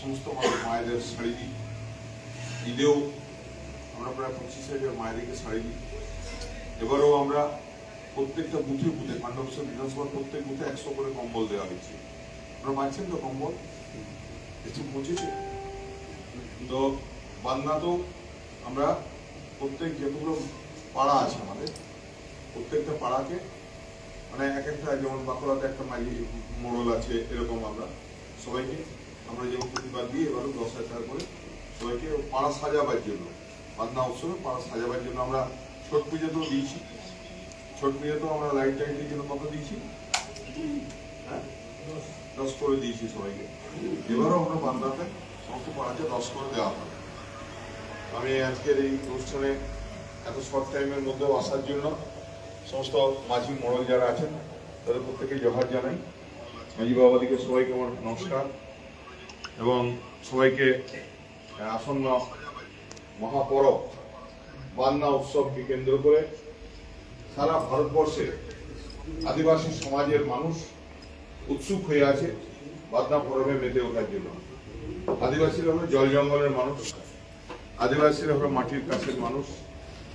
সমস্ত মায়েদের শাড়ি দিই। ঈদেও আমরা প্রায় 25,000 মায়েদেরকে শাড়ি দিই। এবারেও আমরা প্রত্যেকটা বুথে বুথে পাণ্ডবসর বিধানসভার প্রত্যেক বুথে 100 করে কম্বল দেওয়া হচ্ছে। আপনারা পাচ্ছেন তো কম্বল? একটু পৌঁছেছে তো বান্নাতেও আমরা প্রত্যেক যেগুলো পাড়া আছে আমাদের প্রত্যেকটা পাড়াকে মানে এক একটা, যেমন বাঁকুড়াতে একটা মাঝি মোড়ল আছে, এরকম আমরা সবাইকে আমরা যেমন প্রতিবাদ দিই এবারও 10,000 টাকা করে সবাইকে পাড়া সাজাবার জন্য, বান্না উৎসবে পাড়া সাজাবার জন্য আমরা ছট পুজোতেও দিয়েছি। ছট পুজোতেও আমরা লাইট টাইটের জন্য কত দিয়েছি? হ্যাঁ, 10 করে দিয়েছি সবাইকে। এবারও আমরা বান্নাতে সমস্ত পাড়াকে 10 করে দেওয়া হবে। আমি আজকের এই অনুষ্ঠানে এত শর্ট টাইমের মধ্যেও আসার জন্য সমস্ত মাঝি মোড়ল যারা আছেন তাদের প্রত্যেকে জোহার জানাই। মাঝি বাবাদিকে সবাইকে আমার নমস্কার এবং সবাইকে আসন্ন মহাপরব বান্না উৎসবকে কেন্দ্র করে সারা ভারতবর্ষে আদিবাসী সমাজের মানুষ উৎসুক হয়ে আছে বান্না পরবে মেতে ওঠার জন্য। আদিবাসীরা হলো জল জঙ্গলের মানুষ, আদিবাসীরা হলো মাটির কাছের মানুষ,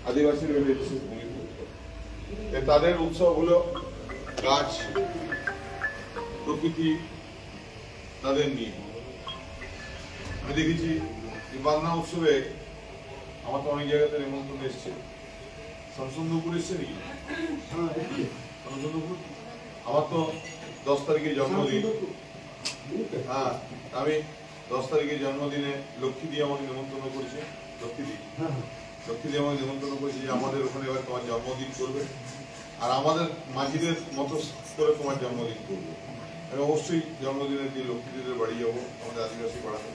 আদিবাসীরা হলো ভূমিপুত্র। তাদের উৎসব হলো গাছ, প্রকৃতি, তাদের নিয়ে। আমি দেখেছি এই বান্না উৎসবে আমার তো অনেক জায়গাতে নিমন্ত্রণ এসছে। শামসুন্দরপুর এসছে নাকি? শামসুন্দরপুর আমার তো 10 তারিখে জন্মদিন। হ্যাঁ, আমি 10 তারিখে জন্মদিনে লক্ষ্মীদি আমাকে নিমন্ত্রণ করেছে। লক্ষ্মীদি আমাকে নিমন্ত্রণ করেছে যে আমাদের ওখানে এবার তোমার জন্মদিন করবে আর আমাদের মাঝিদের মতো করে তোমার জন্মদিন করবে। আমি অবশ্যই জন্মদিনের দিন লক্ষ্মীদের বাড়ি যাবো, আমাদের আদিবাসী পাড়াতে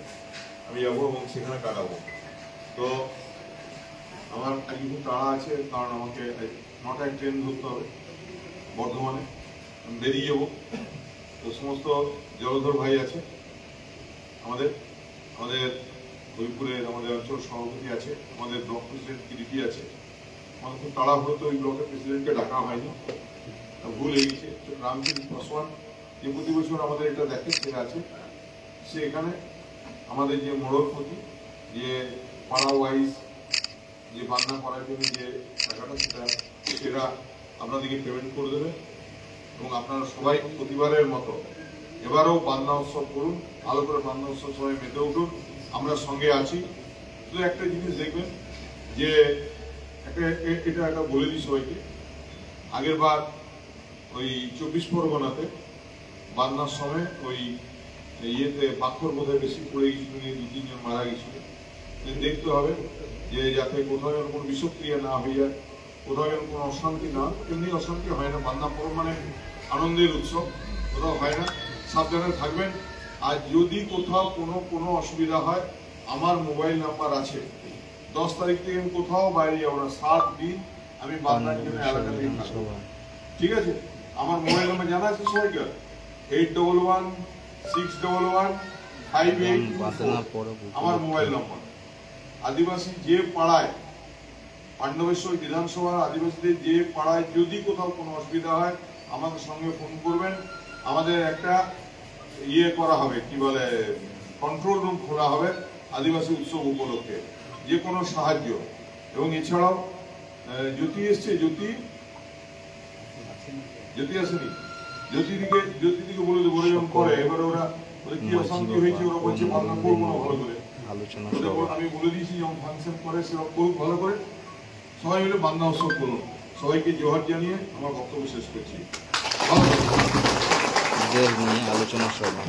আমি যাবো এবং সেখানে কাটাবো। তো আমার আজকে খুব তাড়া আছে, কারণ আমাকে 9টায় ট্রেন ধরতে হবে বর্ধমানে, আমি বেরিয়ে যাবো। তো সমস্ত জলধর ভাই আছে আমাদের হরিপুরের আমাদের অঞ্চল সভাপতি আছে, আমাদের ব্লক প্রেসিডেন্ট কিরিটি আছে। আমাদের খুব তাড়াহুড়ো তো ওই ব্লকের প্রেসিডেন্টকে ডাকা হয়নি, ভুল হয়ে গেছে। রামচন্দ্র পাসওয়ান যে প্রতি বছর আমাদের এটা দেখে সে আছে, সে এখানে আমাদের যে মোড়লপতি যে পাড়া ওয়াইজ যে বান্না করার জন্য যে টাকাটা সেটা আপনাদেরকে পেমেন্ট করে দেবে এবং আপনারা সবাই প্রতিবারের মতো এবারও বান্না উৎসব করুন, ভালো করে বান্না উৎসব সবাই মেতে উঠুন, আমরা সঙ্গে আছি। শুধু একটা জিনিস দেখবেন যে এটা একটা বলে দিই সবাইকে, আগের বার ওই 24 পরগনাতে বান্নার সময় ওই ইয়েতে পাথর বোধহয় বেশি পড়ে গেছিল, 2-3 জন মারা গেছিল। দেখতে হবে যে যাতে কোথাও যেন কোনো বিষক্রিয়া না হয়ে যায়, কোথাও যেন কোনো অশান্তি না, এমনি অশান্তি হয় না। বান্না পরব মানে আনন্দের উৎসব, কোথাও হয় না। সাবধানে থাকবেন। আর যদি কোথাও কোনো অসুবিধা হয় আমার মোবাইল নাম্বার আছে। 10 তারিখ থেকে আমি কোথাও বাইরে যাবো না, 7 দিন আমি বান্নার জন্য এলাকাতেই থাকবো, ঠিক আছে? আমার মোবাইল নাম্বার জানা আছে সবাইকে, 81116158 আমার মোবাইল নম্বর। আদিবাসী যে পাড়ায় পাণ্ডবেশ্বর বিধানসভার আদিবাসীদের যে পাড়ায় যদি কোথাও কোনো অসুবিধা হয় আমাদের সঙ্গে ফোন করবেন। আমাদের একটা ইয়ে করা হবে, কি বলে, কন্ট্রোল রুম খোলা হবে আদিবাসী উৎসব উপলক্ষে, যে কোনো সাহায্য। এবং এছাড়াও জ্যোতি এসছে, জ্যোতি আসেনি, জ্যোতিদিকে বলে দেবো যখন করে। এবারে ওরা কি অশান্তি হয়েছে ওরা বলছে বান্না করবো না ভালো করে আলোচনা। আমি বলে দিয়েছি যখন ফাংশন করে সেরকম করুক ভালো করে, সবাই মিলে বান্না উৎসব করুন। সবাইকে জোহার জানিয়ে আমার বক্তব্য শেষ করছি। নিয়ে আলোচনা সভা।